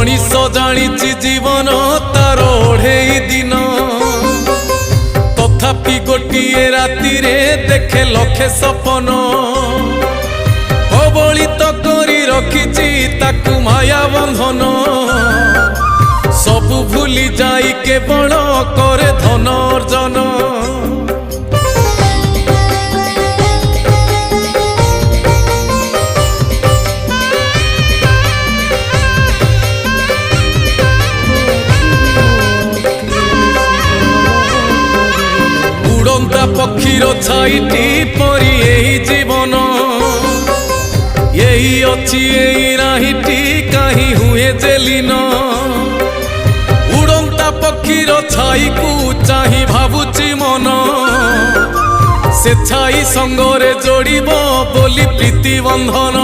मनीष जानी जीवन तार ओढ़े दिन तथापि गोटे राति देखे लखे सपन कबलित करी रखिछि ताकू माया बंधन सबु भूली जाई केवल करे धन अर्जन उड़ंता पक्षीर छाईटी परी यही जीवन यही अच्छी यही नाहीटी कहीं हुए जेलीन उड़ंता पक्षीर छाई को चाही भावुची मन से छाई संगरे जोड़िब बोली प्रीति बंधन।